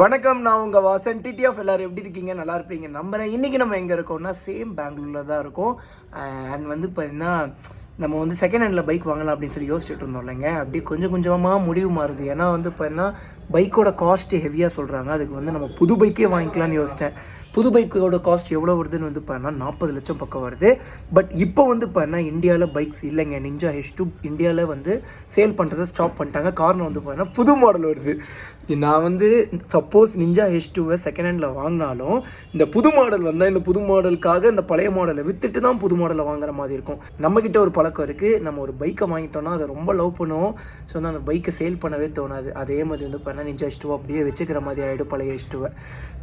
வணக்கம், நான் உங்கள் வாசன். TTF எல்லோரும் எப்படி இருக்கீங்க? நல்லா இருப்பீங்க நம்புறேன். இன்றைக்கி நம்ம எங்கே இருக்கோம்னா சேம் பெங்களூரில் தான் இருக்கோம். அண்ட் வந்து பார்த்தீங்கன்னா நம்ம வந்து செகண்ட் ஹேண்டில் பைக் வாங்கலாம் அப்படின்னு சொல்லி யோசிச்சுட்டு இருந்தோம் இல்லைங்க. அப்படியே கொஞ்சம் கொஞ்சமாக முடிவு மாறுது. ஏன்னா வந்து பார்த்தீங்கன்னா பைக்கோட காஸ்ட்டு ஹெவியாக சொல்கிறாங்க. அதுக்கு வந்து நம்ம புது பைக்கே வாங்கிக்கலான்னு யோசித்தேன். புது பைக்கோட காஸ்ட் எவ்வளோ வருதுன்னு வந்து பார்த்தீங்கன்னா 40 லட்சம் பக்கம் வருது. பட் இப்போ வந்து பார்த்தீங்கன்னா இந்தியாவில் பைக்ஸ் இல்லைங்க. நிஞ்சா H2 இந்தியாவில் வந்து சேல் பண்ணுறதை ஸ்டாப் பண்ணிட்டாங்க. காரணம் வந்து பார்த்தீங்கன்னா புது மாடல் வருது. நான் வந்து சப்போஸ் நிஞ்சா H2வை செகண்ட் ஹேண்டில் வாங்கினாலும் இந்த புது மாடல் வந்தால் இந்த புது மாடலுக்காக இந்த பழைய மாடலை விற்றுட்டு தான் புது மாடலை வாங்குற மாதிரி இருக்கும். நம்மக்கிட்ட ஒரு பழக்கம் இருக்குது. நம்ம ஒரு பைக்கை வாங்கிட்டோம்னா அதை ரொம்ப லவ் பண்ணுவோம். ஸோ வந்து அந்த பைக்கை சேல் பண்ணவே தோணாது. அதே மாதிரி வந்து பார்த்தீங்கன்னா நிஞ்சா H2 அப்படியே வச்சுக்கிற மாதிரி ஆகிடும் பழைய H2வை.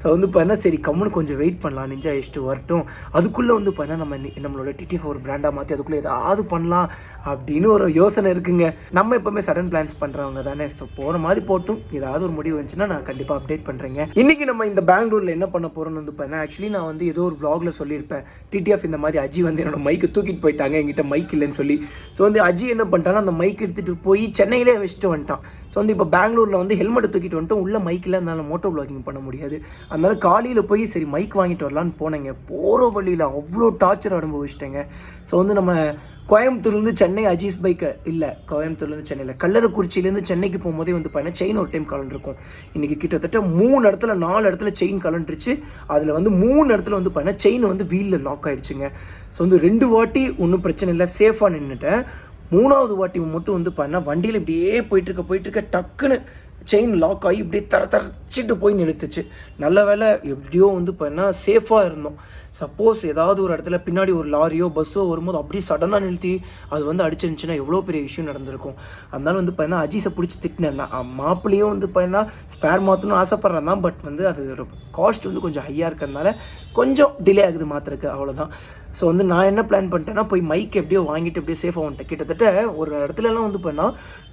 ஸோ வந்து பார்த்தீங்கன்னா சரி கம்முன்னு கொஞ்சம் வெயிட் பண்ணலாம், நிஞ்சா H2 வரட்டும். அதுக்குள்ளே வந்து பார்த்தீங்கன்னா நம்மளோட TTF ஒரு பிராண்டாக மாற்றி அதுக்குள்ளே ஏதாவது பண்ணலாம் அப்படின்னு ஒரு யோசனை இருக்குங்க. நம்ம எப்போவுமே சடன் பிளான்ஸ் பண்ணுறவங்க தானே. ஸோ போகிற மாதிரி போட்டும் ஏதாவது ஒரு முடிவு வந்துச்சுன்னா நான் கண்டிப்பாக அப்டேட் பண்ணுறேங்க. இன்றைக்கி நம்ம இந்த பெங்களூரில் என்ன பண்ண போகிறோம்னு வந்து பார்த்தீங்கன்னா ஆக்சுவலி நான் வந்து ஏதோ ஒரு vlogல சொல்லியிருப்பேன். TTF இந்த மாதிரி அஜி வந்து என்னோட மைக்கை தூக்கிட்டு போயிட்டாங்க, என்கிட்ட மைக் இல்லைன்னு சொல்லி. ஸோ வந்து அஜி என்ன பண்ணிட்டான்னா அந்த மைக் எடுத்துகிட்டு போய் சென்னையிலே வச்சுட்டு வந்துட்டான். ஸோ வந்து இப்போ பெங்களூரில் வந்து ஹெல்மெட்டை தூக்கிட்டு வந்துட்டு உள்ள மைக்கில் இருந்தாலும் மோட்டோ வ்ளாகிங் பண்ண முடியாது. அதனால காலையில் போய் சரி மைக் வாங்கிட்டு வரலான்னு போனேங்க. போகிற வழியில் அவ்வளோ டார்ச்சர் அனுபவிச்சிட்டேங்க. ஸோ வந்து நம்ம கோயம்புத்தூர்லேருந்து சென்னை அஜீஸ் பைக்கை இல்லை, கோயம்புத்தூர்லேருந்து சென்னையில் கல்லறைக்குறிச்சியிலேருந்து சென்னைக்கு போகும்போதே வந்து பார்த்தீங்கன்னா செயின் ஒரு டைம் கலந்துருக்கும். இன்றைக்கி கிட்டத்தட்ட 3 இடத்துல 4 இடத்துல செயின் கலண்டுருச்சு. அதில் வந்து 3 இடத்துல வந்து பார்த்தீங்கன்னா செயின் வந்து வீலில் லாக் ஆகிடுச்சுங்க. ஸோ வந்து 2 வாட்டி ஒன்றும் பிரச்சனை இல்லை, சேஃபாக நின்றுட்டேன். 3வது வாட்டி மட்டும் வந்து பார்த்தீங்கன்னா வண்டியில் இப்படியே போயிட்டுருக்க டக்குன்னு செயின் லாக் ஆகி இப்படியே தரச்சிட்டு போய் நிறுத்துச்சு. நல்ல வேலை எப்படியோ வந்து பார்த்தீங்கன்னா சேஃபாக இருந்தோம். சப்போஸ் ஏதாவது ஒரு இடத்துல பின்னாடி ஒரு லாரியோ பஸ்ஸோ வரும்போது அப்படியே சடனாக நிறுத்தி அது வந்து அடிச்சிருந்துச்சுன்னா எவ்வளோ பெரிய இஷ்யூ நடந்திருக்கும். அதனால வந்து பார்த்தீங்கன்னா அஜீஸை பிடிச்சி திட்டினேன். மாப்பிள்ளையும் வந்து பார்த்தீங்கன்னா ஸ்பேர் மாற்றணும்னு ஆசைப்பட்றேன் தான். பட் வந்து அது காஸ்ட் வந்து கொஞ்சம் ஹையாக இருக்கிறதுனால கொஞ்சம் டிலே ஆகுது மாத்திரக்கு, அவ்வளோதான். ஸோ வந்து நான் என்ன பிளான் பண்ணிட்டேன்னா போய் மைக் எப்படியோ வாங்கிட்டு எப்படியோ சேஃபாக வந்துட்டேன். கிட்டத்தட்ட ஒரு இடத்துலலாம் வந்து பார்த்தீங்கன்னா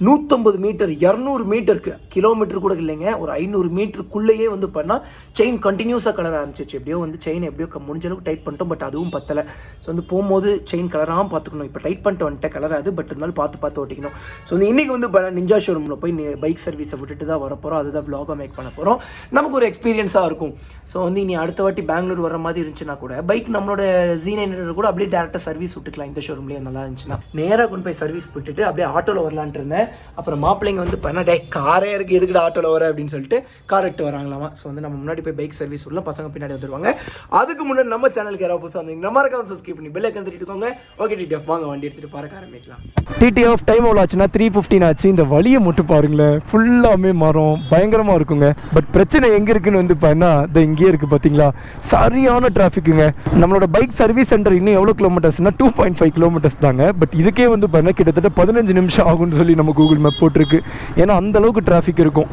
150 மீட்டர் 200 மீட்டருக்கு கிலோமீட்டர் கூட இல்லைங்க, ஒரு 500 மீட்டருக்குள்ளேயே வந்து பார்த்தீங்கன்னா செயின் கண்டினியூஸாக கலர ஆரம்பிச்சிச்சு. எப்படியோ வந்து செயின் எப்படியோ முடிஞ்ச அளவுக்கு டைட் பண்ணிட்டோம். பட் அதுவும் பத்தலை. ஸோ வந்து போகும்போது செயின் கலராக பார்த்துக்கணும். இப்போ டைட் பண்ணிட்டு வந்துட்டு கலராது, பட் இருந்தாலும் பார்த்து ஓட்டிக்கணும். ஸோ வந்து இன்றைக்கி வந்து நிஞ்சா ஷோரூமில் போய் பைக் சர்வீஸை விட்டுட்டு தான் வரப்போகிறோம். அதுதான் vlog மேக் பண்ண போகிறோம். நமக்கு ஒரு எக்ஸ்பீரியன்ஸாக இருக்கும். ஸோ வந்து இனி அடுத்த வாட்டி பெங்களூர் வர மாதிரி இருந்துச்சுன்னா கூட பைக் நம்மளோட Z9 கூட அப்படியே டேரெக்டாக சர்வீஸ் விட்டுக்கலாம். இந்த ஷோரூம்லேயே நல்லா இருந்துச்சுன்னா நேராக கொண்டு போய் சர்வீஸ் விட்டுட்டு அப்படியே ஆட்டோவில் வரலான்ட்டு இருந்தேன். அப்புறம் மாப்பிள்ளைங்க வந்து பண்ண காரே இருக்குது, எதுக்கிட்ட ஆட்டோவில் வர அப்படின்னு சொல்லிட்டு கார் எடுத்து வராங்களாமா. ஸோ வந்து நம்ம முன்னாடி போய் பைக் சர்வீஸ் விடலாம், பசங்க பின்னாடி வந்துடுவாங்க. அதுக்கு முன்னாடி நம்ம சேனலுக்கு யாராவது புதுசாக வந்தீங்க நம்ம மறக்காம சப்ஸ்கிரைப் பண்ணி பெல் ஐகான் தட்டிட்டுக்கோங்க. ஓகே TTF வாங்க வண்டி எடுத்துகிட்டு பறக்க ஆரம்பிக்கலாம். TTF டைம் எவ்வளோ ஆச்சுன்னா 3:15 ஆச்சு. இந்த வழியை மட்டும் பாருங்களேன், ஃபுல்லாமே மரம் பயங்கரமாக இருக்குங்க. பட் பிரச்சனை எங்கே இருக்குன்னு வந்து பார்த்தீங்கன்னா இந்த இங்கேயே இருக்குது பார்த்தீங்களா, சரியான டிராஃபிக்குங்க. நம்மளோட பைக் சர்வீஸ் சென்டர் இன்னும் எவ்வளோ கிலோமீட்டர்ஸ்னா 2.5 கிலோமீட்டர்ஸ் தாங்க. பட் இதுக்கே வந்து பார்த்தீங்கன்னா கிட்டத்தட்ட 15 நிமிஷம் ஆகும்னு சொல்லி நம்ம கூகுள் மேப் போட்டிருக்கு. ஏன்னா அந்தளவுக்கு டிராஃபிக் இருக்கும்.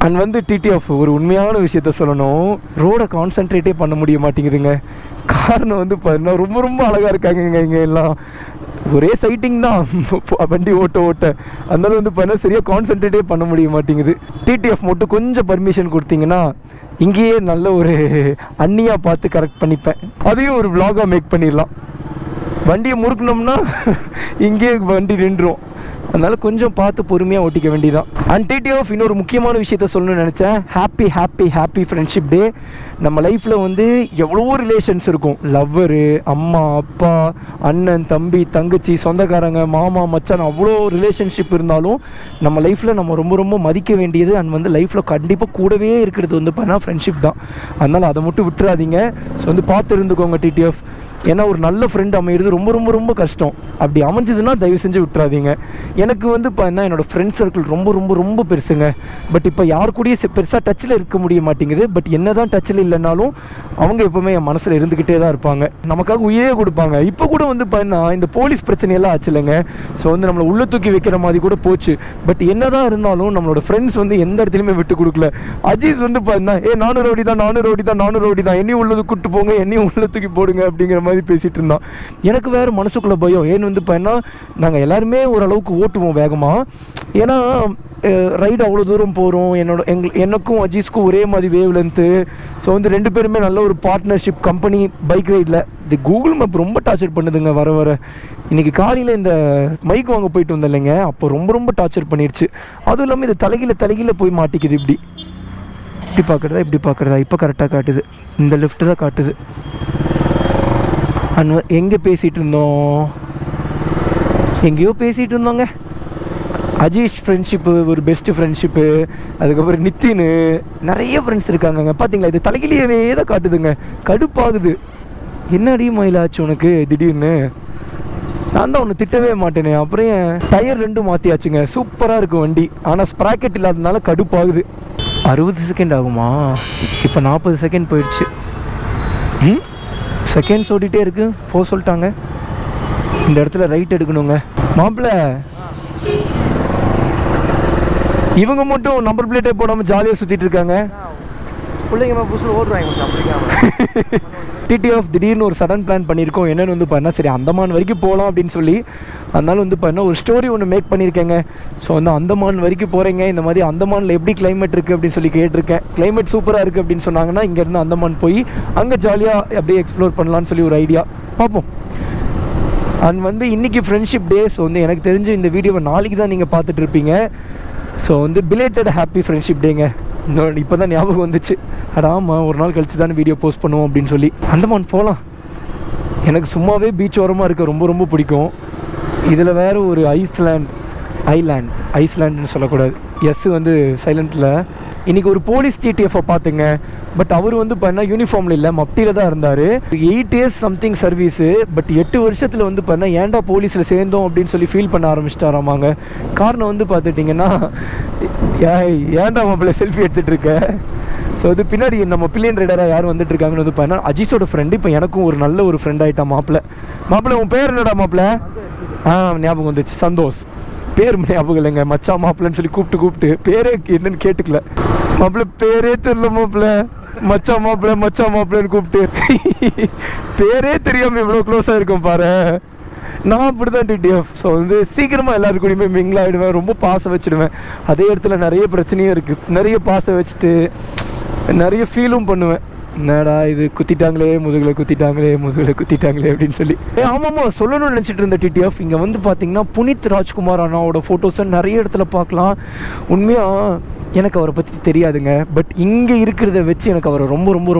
அண்ட் வந்து TTF ஒரு உண்மையான விஷயத்த சொல்லணும், ரோடை கான்சன்ட்ரேட்டே பண்ண முடிய மாட்டேங்குதுங்க. காரணம் வந்து பார்த்தீங்கன்னா ரொம்ப ரொம்ப அழகாக இருக்காங்க இங்கே எல்லாம். ஒரே சைட்டிங் தான் வண்டி ஓட்ட அதனால வந்து பார்த்தீங்கன்னா சரியாக கான்சன்ட்ரேட்டே பண்ண முடிய மாட்டேங்குது. TTF மட்டும் கொஞ்சம் பர்மிஷன் கொடுத்தீங்கன்னா இங்கேயே நல்ல ஒரு அண்ணியாக பார்த்து கரெக்ட் பண்ணிப்பேன். அதையும் ஒரு vlog-ஆ மேக் பண்ணிடலாம். வண்டியை முறுக்கணும்னா இங்கேயே வண்டி நின்றுடும். அதனால் கொஞ்சம் பார்த்து பொறுமையாக ஓட்டிக்க வேண்டியதான். அண்ட் TTF இன்னொரு முக்கியமான விஷயத்த சொல்லணும்னு நினச்சேன். Happy friendship day. நம்ம லைஃப்பில் வந்து எவ்வளோ ரிலேஷன்ஸ் இருக்கும். லவ்வரு, அம்மா, அப்பா, அண்ணன், தம்பி, தங்கச்சி, சொந்தக்காரங்க, மாமா, மச்சான், அவ்வளோ ரிலேஷன்ஷிப் இருந்தாலும் நம்ம லைஃப்பில் நம்ம ரொம்ப ரொம்ப மதிக்க வேண்டியது அண்ட் வந்து லைஃப்பில் கண்டிப்பாக கூடவே இருக்கிறது வந்து பார்த்தா ஃப்ரெண்ட்ஷிப் தான். அதனால் அதை மட்டும் விட்டுறாதீங்க. ஸோ வந்து பார்த்து இருந்துக்கோங்க TTF. ஏன்னா ஒரு நல்ல ஃப்ரெண்ட் அமையிறது ரொம்ப ரொம்ப ரொம்ப கஷ்டம். அப்படி அமைஞ்சதுன்னா தயவு செஞ்சு விட்டுறாதீங்க. எனக்கு வந்து பார்த்தீங்கன்னா என்னோடய ஃப்ரெண்ட் சர்க்கிள் ரொம்ப ரொம்ப ரொம்ப பெருசுங்க. பட் இப்போ யார் கூடயே பெருசாக டச்சில் இருக்க முடிய மாட்டேங்குது. பட் என்ன தான் டச்சில் இல்லைனாலும் அவங்க எப்போவுமே என் மனசில் இருந்துக்கிட்டே தான் இருப்பாங்க. நமக்காக உயிரே கொடுப்பாங்க. இப்போ கூட வந்து பார்த்தீங்கன்னா இந்த போலீஸ் பிரச்சனையெல்லாம் ஆச்சு இல்லைங்க. ஸோ வந்து நம்மளை உள்ளே தூக்கி வைக்கிற மாதிரி கூட போச்சு. பட் என்ன தான் இருந்தாலும் நம்மளோட ஃப்ரெண்ட்ஸ் வந்து எந்த இடத்துலையுமே விட்டு கொடுக்கல. அஜீஸ் வந்து பார்த்தீங்கன்னா நானும் ரவுடி தான் என்னையும் உள்ளது கூப்பிட்டு போங்க, என்னையும் உள்ளே தூக்கி போடுங்க அப்படிங்கிற மாதிரி மாதிரி பேசிகிட்டு இருந்தான். எனக்கு வேறு மனசுக்குள்ளே பயம். ஏன்னு வந்து பார்த்தீங்கன்னா நாங்கள் எல்லாருமே ஓரளவுக்கு ஓட்டுவோம் வேகமாக. ஏன்னா ரைடு அவ்வளோ தூரம் போகிறோம். எனக்கும் அஜீஸ்க்கும் ஒரே மாதிரி வேவ் லென்த்து. ஸோ வந்து 2 பேருமே நல்ல ஒரு பார்ட்னர்ஷிப் கம்பெனி பைக் ரைடில். இது கூகுள் மேப் ரொம்ப டார்ச்சர் பண்ணுதுங்க வர. இன்றைக்கி காலையில் இந்த மைக் வாங்க போயிட்டு வந்தேன் இல்லைங்க, அப்போ ரொம்ப டார்ச்சர் பண்ணிடுச்சு. அதுவும் இல்லாமல் இது தலைகீழ போய் மாட்டிக்குது. இப்படி பார்க்குறதா இப்போ கரெக்டாக காட்டுது. இந்த லெஃப்ட்டு தான் காட்டுது. எங்கே பேசிகிட்டு இருந்தோம்? எங்கேயோ பேசிகிட்டு இருந்தோங்க. அஜீஷ் ஃப்ரெண்ட்ஷிப்பு ஒரு பெஸ்ட்டு ஃப்ரெண்ட்ஷிப்பு. அதுக்கப்புறம் நித்தின், நிறைய ஃப்ரெண்ட்ஸ் இருக்காங்கங்க. பார்த்தீங்களா, இது தலைகிலேயே தான் காட்டுதுங்க. கடுப்பாகுது. என்ன அடிமாயிலாச்சு உனக்கு திடீர்னு? நான் தான் ஒன்று திட்டவே மாட்டேனே. அப்புறம் டயர் 2 மாற்றியாச்சுங்க. சூப்பராக இருக்கும் வண்டி. ஆனால் ஸ்ப்ராக்கெட் இல்லாததுனால கடுப்பாகுது. 60 செகண்ட் ஆகுமா? இப்போ 40 செகண்ட் போயிடுச்சு. செகண்ட்ஸ் ஓடிட்டே இருக்குது. போக சொல்லிட்டாங்க. இந்த இடத்துல ரைட் எடுக்கணுங்க. மாப்பிள்ள, இவங்க மட்டும் நம்பர் பிளேட்டே போடாமல் ஜாலியாக சுற்றிட்டு இருக்காங்க. பிள்ளைங்க புதுசில் ஓடுறாங்க. TTF திடீர்னு ஒரு சடன் பிளான் பண்ணியிருக்கோம். என்னென்னு வந்து பார்த்தா, சரி அந்தமான் வரைக்கும் போகலாம் அப்படின்னு சொல்லி. அதனால வந்து பார்த்தா ஒரு ஸ்டோரி ஒன்று மேக் பண்ணியிருக்கேங்க. ஸோ வந்து அந்தமான் வரைக்கும் போகிறேங்க. இந்த மாதிரி அந்தமானில் எப்படி கிளைமேட் இருக்குது அப்படின்னு சொல்லி கேட்டிருக்கேன். கிளைமேட் சூப்பராக இருக்குது அப்படின்னு சொன்னாங்கன்னா இங்கேருந்து அந்தமான் போய் அங்கே ஜாலியாக அப்படியே எக்ஸ்ப்ளோர் பண்ணலான்னு சொல்லி ஒரு ஐடியா. பார்ப்போம். அண்ட் வந்து இன்றைக்கி ஃப்ரெண்ட்ஷிப் டே. ஸோ வந்து எனக்கு தெரிஞ்சு இந்த வீடியோவை நாளைக்கு தான் நீங்கள் பார்த்துட்ருப்பீங்க. ஸோ வந்து பிலேட்டட் ஹாப்பி ஃப்ரெண்ட்ஷிப் டேங்க. இப்போ தான் ஞாபகம் வந்துச்சு. ஆமாம், ஒரு நாள் கழிச்சு தானே வீடியோ போஸ்ட் பண்ணுவோம் அப்படின்னு சொல்லி. அந்தமான் போகலாம். எனக்கு சும்மாவே பீச் ஓரமாக இருக்க ரொம்ப பிடிக்கும். இதில் வேறு ஒரு ஐஸ்லாண்டுன்னு சொல்லக்கூடாது. வந்து சைலண்ட்டில். இன்றைக்கி ஒரு போலீஸ் TTF பார்த்துங்க. பட் அவர் வந்து பார்த்தா யூனிஃபார்மில் இல்லை, மப்டியில் தான் இருந்தார். 8 இயர்ஸ் சம்திங் சர்வீஸு. பட் 8 வருஷத்தில் வந்து பார்த்தா ஏன்டா போலீஸில் சேர்ந்தோம் அப்படின்னு சொல்லி ஃபீல் பண்ண ஆரம்பிச்சிட்டாராமாங்க. காரணம் வந்து பார்த்துட்டிங்கன்னா, ஏன்டா மாப்பிள்ள செல்ஃபி எடுத்துகிட்டு இருக்க. ஸோ இது பின்னாடி நம்ம பில்லியன் ரைடராக யார் வந்துட்டுருக்காங்கன்னு வந்து பார்த்தா அஜீஸோட ஃப்ரெண்டு. இப்போ எனக்கும் ஒரு நல்ல ஒரு ஃப்ரெண்ட் ஆகிட்டான் மாப்பிள்ள. உன் பேர் என்னடா மாப்பிள்ள? ஞாபகம் வந்துச்சு, சந்தோஷ். பேர் ஞாபகம் இல்லைங்க. மச்சான் மாப்பிள்ளன்னு சொல்லி கூப்பிட்டு பேரே என்னன்னு கேட்டுக்கல. மாப்பிள்ள பேரே தெரியல மாப்பிள்ள. மச்சான் மாப்பிள்ளன்னு கூப்பிட்டு பேரே தெரியாமல் எவ்வளோ க்ளோஸாக இருக்கும் பாரு. நான் அப்படி தான் TTF. ஸோ வந்து சீக்கிரமாக எல்லாரு கூடயுமே மிங்கிள் ஆகிடுவேன். ரொம்ப பாசம் வச்சுடுவேன். அதே இடத்துல நிறைய பிரச்சனையும் இருக்குது. நிறைய பாசம் வச்சுட்டு நிறைய ஃபீலும் பண்ணுவேன். என்னடா இது குத்திட்டாங்களே முதுகில் குத்திட்டாங்களே அப்படின்னு சொல்லி. ஆமாம்மா, சொல்லணும்னு நினச்சிட்டு இருந்த TTF. இங்கே வந்து பார்த்தீங்கன்னா புனித் ராஜ்குமார் அண்ணாவோட ஃபோட்டோஸை நிறைய இடத்துல பார்க்கலாம். உண்மையாக எனக்கு அவரை பற்றி தெரியாதுங்க. பட் இங்கே இருக்கிறத வச்சு எனக்கு அவரை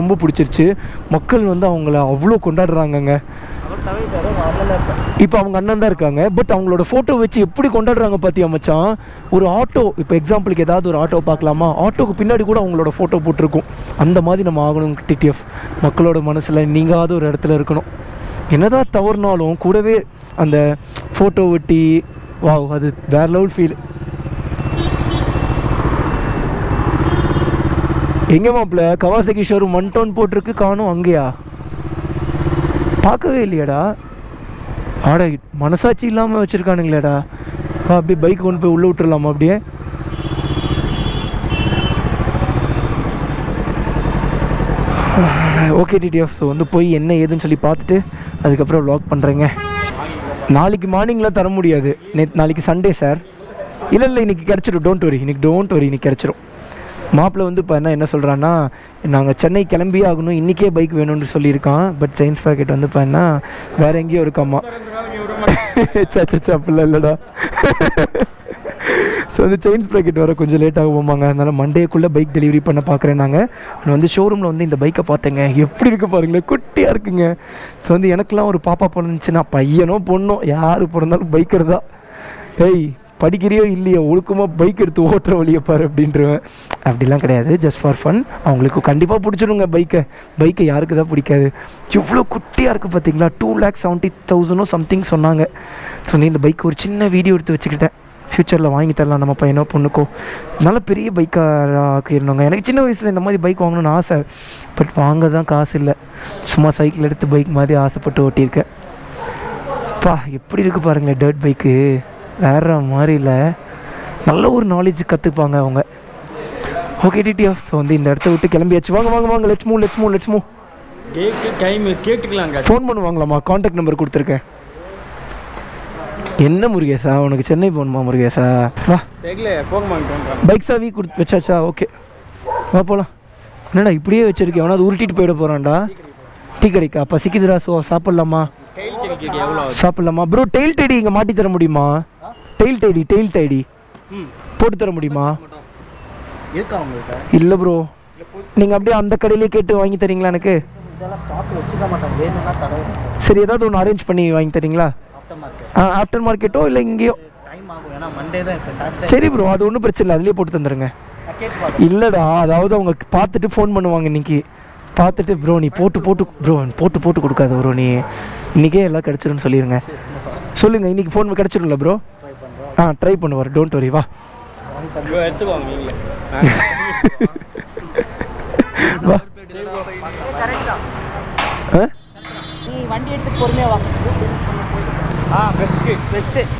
ரொம்ப பிடிச்சிருச்சு. மக்கள் வந்து அவங்கள அவ்வளோ கொண்டாடுறாங்கங்க. இப்போ அவங்க அண்ணன் தான் இருக்காங்க. பட் அவங்களோட ஃபோட்டோ வச்சு எப்படி கொண்டாடுறாங்க பார்த்தியா மச்சான். ஒரு ஆட்டோ, இப்போ எக்ஸாம்பிளுக்கு ஏதாவது ஒரு ஆட்டோ பார்க்கலாமா, ஆட்டோக்கு பின்னாடி கூட அவங்களோட ஃபோட்டோ போட்டிருக்கும். அந்த மாதிரி நம்ம ஆகணும் TTF. மக்களோட மனசில் நீங்காத ஒரு இடத்துல இருக்கணும். என்னதான் தவறுனாலும் கூடவே அந்த ஃபோட்டோ ஒட்டி அது வேறு லெவல் ஃபீல். எங்கே மாப்பிள்ள கவாசகி ஷோரூம் 1 டவுன் போட்டிருக்கு, காணும். அங்கேயா? பார்க்கவே இல்லையாடா? மனசாட்சி இல்லாமல் வச்சுருக்கானுங்களேடா. அப்படியே பைக் கொண்டு போய் உள்ளே விட்டுடலாமா அப்படியே? Okay TTF. ஸோ வந்து போய் என்ன ஏதுன்னு சொல்லி பார்த்துட்டு அதுக்கப்புறம் வ்ளாக் பண்ணுறேங்க. நாளைக்கு மார்னிங்லாம் தர முடியாது. நாளைக்கு சண்டே சார். இல்லை இன்றைக்கி கிடச்சிடும். டோன்ட் வரி, இன்றைக்கி கிடச்சிடும். மாப்பிள்ளை வந்து இப்போ என்ன சொல்கிறான்னா, நாங்கள் சென்னை கிளம்பியே ஆகணும், இன்றைக்கே பைக் வேணும்னு சொல்லியிருக்கான். பட் செயின்ஸ் பாக்கெட் வந்து இப்போ வேறு எங்கேயோ இருக்காம்மா. அப்படிலாம் இல்லைடா. ஸோ வந்து செயின்ஸ் ப்ராக்கெட் வர கொஞ்சம் லேட்டாக போமாங்க. அதனால் மண்டேக்குள்ளே பைக் டெலிவரி பண்ண பார்க்குறேன். நான் வந்து ஷோரூமில் வந்து இந்த பைக்கை பார்த்தேங்க. எப்படி இருக்குது பாருங்களேன், குட்டியாக இருக்குங்க. ஸோ வந்து எனக்கெலாம் ஒரு பாப்பா பிறந்துச்சுன்னா, பையனோ பொண்ணோ யார் பிறந்தாலும் பைக்கர் தான். படிக்கிறியோ இல்லையோ ஒழுக்கமாக பைக் எடுத்து ஓட்டுற வழியை பாரு அப்படின்றவேன். அப்படிலாம் கிடையாது, ஜஸ்ட் ஃபார் ஃபன். அவங்களுக்கு கண்டிப்பாக பிடிச்சிடுங்க பைக்கை யாருக்கு தான் பிடிக்காது. எவ்வளோ குட்டியாக இருக்குது பார்த்தீங்களா. 2,70,000 சம்திங் சொன்னாங்க. ஸோ இந்த பைக் ஒரு சின்ன வீடியோ எடுத்து வச்சுக்கிட்டேன். ஃப்யூச்சரில் வாங்கி தரலாம் நம்ம பையனோ பொண்ணுக்கோ. நல்ல பெரிய பைக்காக ஆக்கிடணுங்க. எனக்கு சின்ன வயசில் இந்த மாதிரி பைக் வாங்கணும்னு ஆசை. பட் வாங்க தான் காசு இல்லை. சும்மா சைக்கிள் எடுத்து பைக் மாதிரி ஆசைப்பட்டு ஓட்டியிருக்கேன். எப்படி இருக்குது பாருங்களேன் டர்ட் பைக்கு. வேறு மாதிரி இல்லை. நல்ல ஒரு நாலேஜ் கற்றுப்பாங்க அவங்க. Okay TTF. ஸோ வந்து இந்த இடத்த விட்டு கிளம்பியாச்சு. வாங்க லெட்ஸ் மூவ். கேட்டுக்கலாங்க. ஃபோன் பண்ணுவாங்களாம்மா, காண்டாக்ட் நம்பர் கொடுத்துருக்கேன். என்ன முருகேசா உனக்கு சென்னை போகணுமா முருகேசா? வா பைக் சாவி கொடுத்து வச்சாச்சா? ஓகே வா போகலாம். என்னடா இப்படியே வச்சிருக்கேன், அவனா அது உருட்டிட்டு போயிட போகிறான்டா. டீ கடைக்கா பசிக்குதுடா. சாப்பிட்லாமா? சாப்பிட்லாமா ப்ரோ? டெயில் டைடி இங்கே மாட்டி தர முடியுமா? டெயில் டைடி போட்டு தர முடியுமா? இல்லை ப்ரோ, நீங்கள் அப்படியே அந்த கடையிலே கேட்டு வாங்கி தரீங்களா எனக்கு? சரி, ஏதாவது ஒன்று அரேஞ்ச் பண்ணி வாங்கி தரீங்களா? ஆஃப்டர் மார்க்கெட்டோ இல்லை இங்கேயோ? சரி ப்ரோ, அது ஒன்றும் பிரச்சனை இல்லை, அதுலேயே போட்டு தந்துடுங்க. இல்லைடா, அதாவது அவங்க பார்த்துட்டு ஃபோன் பண்ணுவாங்க இன்னைக்கு. பார்த்துட்டு ப்ரோ நீ போட்டு கொடுக்காத ப்ரோ, நீ இன்றைக்கே எல்லாம் கிடச்சிருன்னு சொல்லிடுங்க. சொல்லுங்கள், இன்றைக்கி ஃபோன் கிடச்சிரும்ல ப்ரோ? ட்ரை பண்ணுவார், டோன்ட் வரி. வா வா. வண்டி எடுத்து பொறுமையாக வா.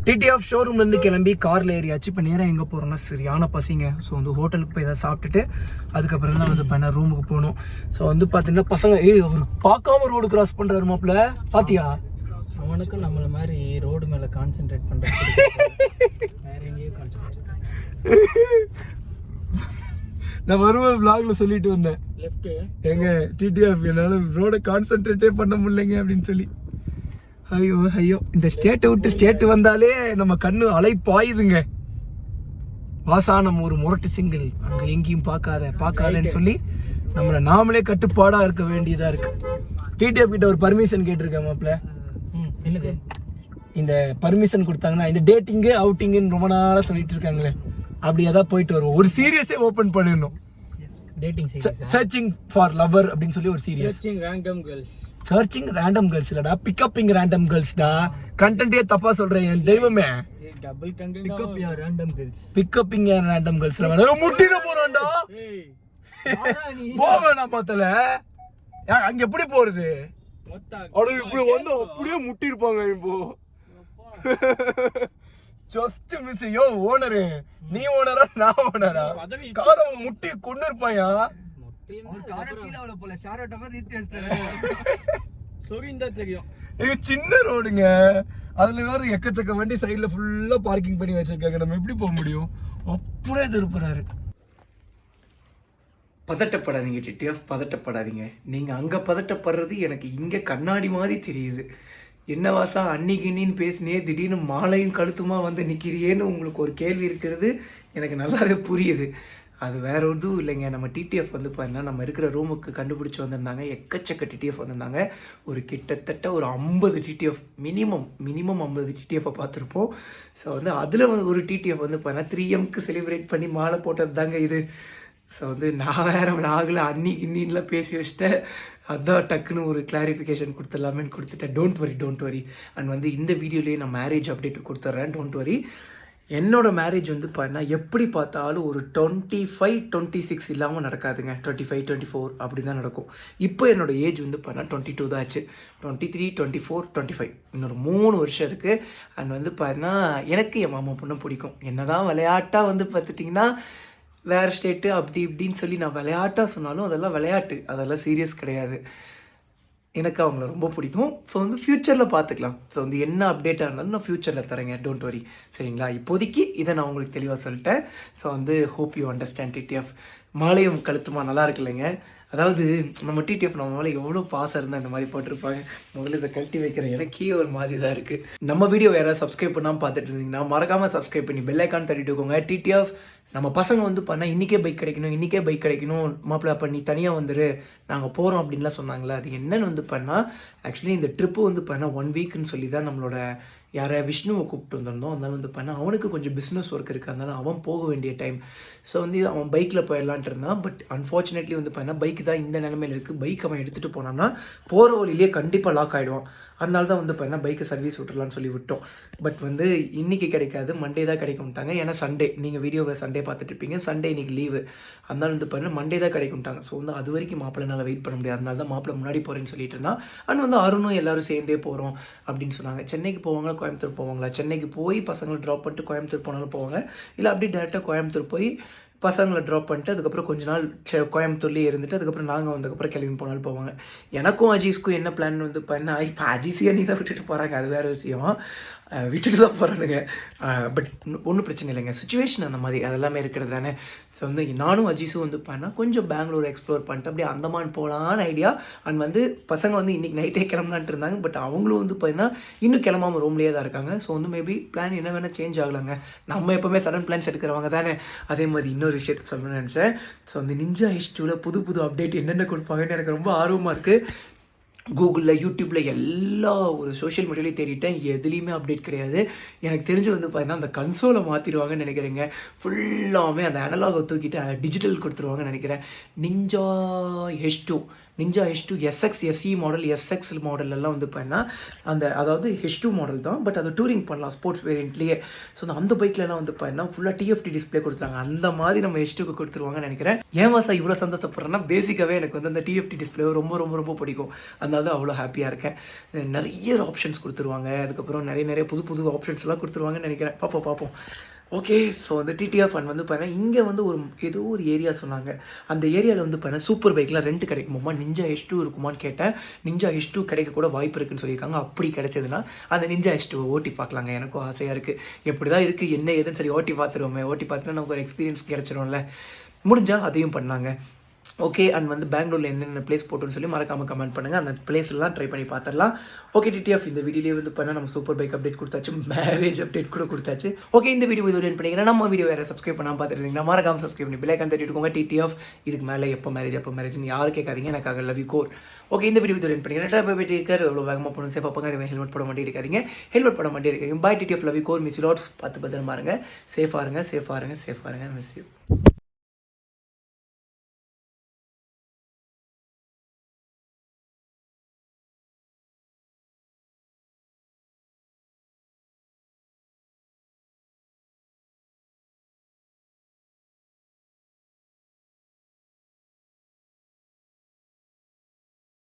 டிடிஎஃப் ஷோரூம்லேருந்து கிளம்பி காரில் ஏறியாச்சு. இப்போ நேராக எங்கே போகிறோம்னா சரியான பசிங்க. ஸோ வந்து ஹோட்டலுக்கு போய் எதாவது சாப்பிட்டுட்டு அதுக்கப்புறம் தான் வந்து பண்ண ரூமுக்கு போகணும். ஸோ வந்து பார்த்தீங்கன்னா பசங்க அவர் பார்க்காம ரோடு கிராஸ் பண்ணுறாரு மாப்பிள்ள, பாத்தியா? அவனுக்கும் நம்மள மாதிரி ரோடு மேலே கான்சென்ட்ரேட் பண்ணுறது வேற எங்கேயோ கான்சென்ட்ரேட். நான் வருவேன் vlogல சொல்லிட்டு வந்தேன், லெஃப்ட்டு எங்க டிடிஎஃப் என்னால் ரோடை கான்சென்ட்ரேட்டே பண்ண முடியலைங்க அப்படின்னு சொல்லி. ஐயோ இந்த ஸ்டேட்டை விட்டு ஸ்டேட்டு வந்தாலே நம்ம கண்ணு அலை பாயுதுங்க. வாசா நம்ம ஒரு முரட்டு சிங்கிள், அங்கே எங்கேயும் பார்க்காதன்னு சொல்லி நம்மளை நாமளே கட்டுப்பாடாக இருக்க வேண்டியதாக இருக்கு. டிடிஎஃப் கிட்ட ஒரு பர்மிஷன் கேட்டிருக்கேன் மாப்பிள்ள. என்னது இந்த பர்மிஷன் கொடுத்தாங்கன்னா இந்த டேட்டிங்கு அவுட்டிங்குன்னு ரொம்ப நாளாக சொல்லிட்டு இருக்காங்களே, அப்படி ஏதாவது போயிட்டு வருவோம். ஒரு சீரியஸே ஓப்பன் பண்ணிடணும். Dating series, searching for lover அப்படின்னு சொல்லி ஒரு சீரியஸ். சர்ச்சிங் ரேண்டம் கேர்ள்ஸ் இல்லடா, பிக்கப்பிங் ரேண்டம் கேர்ள்ஸ்டா. கண்டென்ட்டே தப்பா சொல்றேன் என் தெய்வமே. Double content. பிக்கப் யா ரேண்டம் கேர்ள்ஸ், பிக்கப்பிங் யா ரேண்டம் கேர்ள்ஸ்ல முட்டிட போறான்டா. போவேனா பார்த்தல அங்க எப்படி போறது? அட இப்படி வந்து அப்படியே முட்டி இருப்பாங்க. இப்போ ஜஸ்ட் மிஸ். யோ ஓனரு, நீ ஓனரா நான் ஓனரா? காரை முட்டி கொண்டு இருப்பாயா? சின்ன ரோடுங்க, அதுல வேற எக்கச்சக்க வண்டி சைடுல ஃபுல்லா பார்க்கிங் பண்ணி வச்சிருக்காங்க. நம்ம எப்படி போக முடியும்? அப்படியே திருப்புறாரு. பதட்டப்படாதீங்க டிடிஎஃப், பதட்டப்படாதீங்க. நீங்கள் அங்கே பதட்டப்படுறது எனக்கு இங்கே கண்ணாடி மாதிரி தெரியுது. என்ன வாசா அன்னிக்கின்னு பேசினே திடீர்னு மாலையும் கழுத்துமா வந்து நிற்கிறியேன்னு உங்களுக்கு ஒரு கேள்வி இருக்கிறது எனக்கு நல்லாவே புரியுது. அது வேற எதுவும் இல்லைங்க. நம்ம டிடிஎஃப் வந்து பார்த்தீங்கன்னா நம்ம இருக்கிற ரூமுக்கு கண்டுபிடிச்சி வந்திருந்தாங்க. எக்கச்சக்க டிடிஎஃப் வந்திருந்தாங்க. ஒரு கிட்டத்தட்ட ஒரு 50 டிடிஎஃப் மினிமம் 50 டிடிஎஃப்பை பார்த்துருப்போம். ஸோ வந்து அதில் ஒரு டிடிஎஃப் வந்து பார்த்தீங்கன்னா 3Mக்கு செலிப்ரேட் பண்ணி மாலை போட்டது தாங்க இது. ஸோ வந்து நான் வேறு விலாகில் இன்னின்லாம் பேசி வச்சுட்டேன். அதான் டக்குன்னு ஒரு கிளாரிஃபிகேஷன் கொடுத்துடலாமேன்னு கொடுத்துட்டேன். Don't worry. அண்ட் வந்து இந்த வீடியோலேயே நான் மேரேஜ் அப்டேட் கொடுத்துட்றேன். Don't worry. என்னோடய மேரேஜ் வந்து பார்த்தீங்கன்னா எப்படி பார்த்தாலும் ஒரு 25-26 இல்லாமல் நடக்காதுங்க. 25-24 அப்படி தான் நடக்கும். இப்போ என்னோடய ஏஜ் வந்து பார்த்தீங்கன்னா 22 தான் ஆச்சு. 23, 24, 25 இன்னொரு 3 வருஷம் இருக்குது. அண்ட் வந்து பார்த்தீங்கன்னா எனக்கு என் மாமா பொண்ணு பிடிக்கும். என்ன தான் விளையாட்டாக வந்து பார்த்துட்டிங்கன்னா வேறு ஸ்டேட்டு அப்படி இப்படின்னு சொல்லி நான் விளையாட்டாக சொன்னாலும் அதெல்லாம் விளையாட்டு, அதெல்லாம் சீரியஸ் கிடையாது. எனக்கு அவங்கள ரொம்ப பிடிக்கும். ஸோ வந்து ஃப்யூச்சரில் பார்த்துக்கலாம். ஸோ வந்து என்ன அப்டேட்டாக இருந்தாலும் நான் ஃப்யூச்சரில் தரேங்க. டோன்ட் வரி, சரிங்களா? இப்போதைக்கு இதை நான் உங்களுக்கு தெளிவாக சொல்லிட்டேன். ஸோ வந்து ஹோப் யூ அண்டர்ஸ்டாண்ட் டிடிஎஃப். மாலையும் கழுத்துமா நல்லா இருக்குல்லைங்க? அதாவது நம்ம டிடிஎஃப் நம்ம மேலே எவ்வளோ பாசம் இருந்தால் இந்த மாதிரி போட்டிருப்பாங்க. முதல்ல இதை கழட்டி வைக்கிற எனக்கே ஒரு மாதிரி தான் இருக்குது. நம்ம வீடியோ யாராவது சப்ஸ்கிரைப் பண்ணாமல் பார்த்துட்டு இருந்தீங்கன்னா மறக்காமல் சப்ஸ்கிரைப் பண்ணி பெல் ஐக்கான் தட்டிட்டு இருக்கோங்க. டிடிஎஃப் நம்ம பசங்க வந்து பண்ணால் இன்றைக்கே பைக் கிடைக்கணும் மாப்பிள்ளை பண்ணி தனியாக வந்துரு நாங்கள் போகிறோம் அப்படின்லாம் சொன்னாங்களே. அது என்னென்னு வந்து பண்ணால் ஆக்சுவலி இந்த ட்ரிப்பு வந்து பண்ணால் 1 வீக்குன்னு சொல்லி தான் நம்மளோட யாரை விஷ்ணுவை கூப்பிட்டு வந்திருந்தோம். அதனால வந்து பண்ணால் அவனுக்கு கொஞ்சம் பிஸ்னஸ் ஒர்க் இருக்குது. அதனால அவன் போக வேண்டிய டைம். ஸோ வந்து அவன் பைக்கில் போயிடலான்ட்டு இருந்தான். பட் அன்ஃபார்ச்சுனேட்லி வந்து பண்ணால் பைக் தான் இந்த நிலைமையில் இருக்குது. பைக் அவன் எடுத்துகிட்டு போனான்னா போகிற வழியிலே கண்டிப்பாக லாக் ஆகிடுவான். அதனால தான் வந்து பண்ணால் பைக்கை சர்வீஸ் விட்டுலான்னு சொல்லி விட்டோம். பட் வந்து இன்றைக்கி கிடைக்காது, மண்டே தான் கிடைக்கும்ட்டாங்க. ஏன்னா சண்டே, நீங்கள் வீடியோவை சண்டே பார்த்துட்டு இருப்பீங்க. சண்டே இன்றைக்கி லீவு. அதனால வந்து பண்ணால் மண்டே தான் கிடைக்கும்ட்டாங்க. ஸோ வந்து அது வரைக்கும் மாப்பிள்ளைனால வெயிட் பண்ண முடியாது. அதனால தான் மாப்பிள்ளை முன்னாடி போகிறேன்னு சொல்லிட்டு இருந்தான். அண்ட் வந்து அருணும் எல்லோரும் சேர்ந்தே போகிறோம் அப்படின்னு சொன்னாங்க. சென்னைக்கு போவாங்களா கோயம்புத்தூர் போவாங்களா? சென்னைக்கு போய் பசங்களை ட்ராப் பண்ணிட்டு கோயம்புத்தூர் போனாலும் போவாங்க. இல்லை அப்படி டேரெக்டாக கோயம்புத்தூர் போய் பசங்களை ட்ராப் பண்ணிட்டு அதுக்கப்புறம் கொஞ்ச நாள் கோயம்புத்தூர்லேயே இருந்துட்டு அதுக்கப்புறம் நாங்கள் வந்ததுக்கப்புறம் கிளம்பி போனாலும் போவாங்க. எனக்கும் அஜீஸ்க்கும் என்ன பிளான் வந்து பண்ணால் இப்போ அஜீஸியை நீ தான் விட்டுட்டு போகிறாங்க, அது வேறு விஷயம், விட்டுட்டு தான் போகிறானுங்க. பட் ஒன்றும் பிரச்சனை இல்லைங்க, சுச்சுவேஷன் அந்த மாதிரி அதெல்லாமே இருக்கிறது தானே. ஸோ வந்து நானும் அஜீஸும் வந்து பண்ணால் கொஞ்சம் பெங்களூர் எக்ஸ்ப்ளோர் பண்ணிட்டு அப்படியே அந்தமான் போகலான்னு ஐடியா. அண்ட் வந்து பசங்க வந்து இன்றைக்கி நைட்டே கிளம்பலான்ட்டு இருந்தாங்க. பட் அவங்களும் வந்து பார்த்தீங்கன்னா இன்னும் கிளம்பாமல் ரூம்லேயே தான் இருக்காங்க. ஸோ வந்து மேபி பிளான் என்ன வேணால் சேஞ்ச் ஆகலாங்க. நம்ம எப்போவுமே சடன் பிளான்ஸ் எடுக்கிறவங்க தானே. அதே மாதிரி இன்னொரு விஷயத்த சொல்லணும்னு நினச்சேன். ஸோ வந்து நிஞ்சா H2வில் புது அப்டேட் என்னென்ன கொடுப்பாங்கன்னு எனக்கு ரொம்ப ஆர்வமாக இருக்குது. கூகுளில், யூடியூப்பில் எல்லா ஒரு சோஷியல் மீடியாலையும் தேடிட்டேன், எதுலேயுமே அப்டேட் கிடையாது. எனக்கு தெரிஞ்சு வந்து பார்த்தீங்கன்னா அந்த கன்சோலை மாற்றிடுவாங்கன்னு நினைக்கிறேங்க. ஃபுல்லாமே அந்த அனலாகை தூக்கிட்டு டிஜிட்டல் கொடுத்துருவாங்கன்னு நினைக்கிறேன். Ninja H2 SX SE model, SX மாடல்லாம் வந்து பார்த்தீங்கன்னா அந்த அதாவது H2 மாடல் தான், பட் அது டூரிங் பண்ணலாம் ஸ்போர்ட்ஸ் வேரியண்ட்லேயே. ஸோ அந்த பைக்லலாம் வந்து பார்த்தீங்கன்னா ஃபுல்லாக TFT டிஸ்பிளே கொடுத்துருக்காங்க. அந்த மாதிரி நம்ம H2க்கு கொடுத்துருவாங்கன்னு நினைக்கிறேன். ஏன் வாசா இவ்வளோ சந்தோஷப்படுறேன்னா, பேசிக்காகவே எனக்கு வந்து அந்த TFT டிஸ்பிளே ரொம்ப பிடிக்கும். அதனால தான் அவ்வளோ ஹாப்பியாக இருக்கேன். நிறைய ஆப்ஷன்ஸ் கொடுத்துருவாங்க, அதுக்கப்புறம் நிறைய புது ஆப்ஷன்ஸ்லாம் கொடுத்துருவாங்கன்னு நினைக்கிறேன். பார்ப்போம். ஓகே. ஸோ வந்து TTF ஃபன் வந்து பார்த்தீங்கன்னா இங்கே வந்து ஏதோ ஒரு ஏரியா சொன்னாங்க. அந்த ஏரியாவில் வந்து பார்த்தீங்கன்னா சூப்பர் பைக்லாம் ரெண்ட் கிடைக்குமா, நிஞ்சா H2 இருக்குமான்னு கேட்டேன். நிஞ்சா H2 கிடைக்க கூட வாய்ப்பு இருக்குன்னு சொல்லியிருக்காங்க. அப்படி கிடைச்சதுன்னா அந்த நிஞ்சா H2 ஓட்டி பார்க்கலாங்க. எனக்கும் ஆசையாக இருக்குது. எப்படி தான் இருக்குது என்ன ஏதுன்னு சரி ஓட்டி பார்த்துருவோமே. ஓட்டி பார்த்துட்டு நமக்கு ஒரு எக்ஸ்பீரியன்ஸ் கிடச்சிரும்ல. முடிஞ்சால் அதையும் பண்ணாங்க. ஓகே. அண்ட் வந்து பெங்களூரில் என்னென்ன பிளேஸ் போட்டோன்னு சொல்லி மறக்காமல் கமெண்ட் பண்ணுங்கள். அந்த பிளேஸ்லாம் ட்ரை பண்ணி பார்த்துடலாம். ஓகே TTF இந்த வீடியோலேயே வந்து பண்ணால் நம்ம சூப்பர் பைக் அப்டேட் கொடுத்தாச்சு, மேரேஜ் அப்டேட் கூட கொடுத்தாச்சு. ஓகே, இந்த வீடியோ இது எண்ட் பண்ணிக்கிறேன். நம்ம வீடியோ வேறு சப்ஸ்கிரைப் பண்ணாமல் பார்த்துருந்தீங்கன்னா மறக்காமல் சப்ஸ்கிரைப் பண்ணி பிள்ளைக்கான் தட்டிட்டுக்கோங்க. TTF இதுக்கு மேலே எப்போ மேரேஜ்னு யாரும் கேட்காதீங்க, எனக்காக லவ் யூ கோர். ஓகே, இந்த வீடியோ இது எண்ட் பண்ணிக்கிறேன். ட்ரை போயிட்டு இருக்காரு எவ்வளோ வேகமாக போகணும், சேஃபாக போங்க. ஹெல்மெட் போட மாட்டே இருக்காதிங்க, ஹெல்மெட் போட மாட்டே இருக்காங்க. பாய் TTF love you core, miss lots. பார்த்து பத்திரமா இருங்க, சேஃபாக இருங்க. Miss you.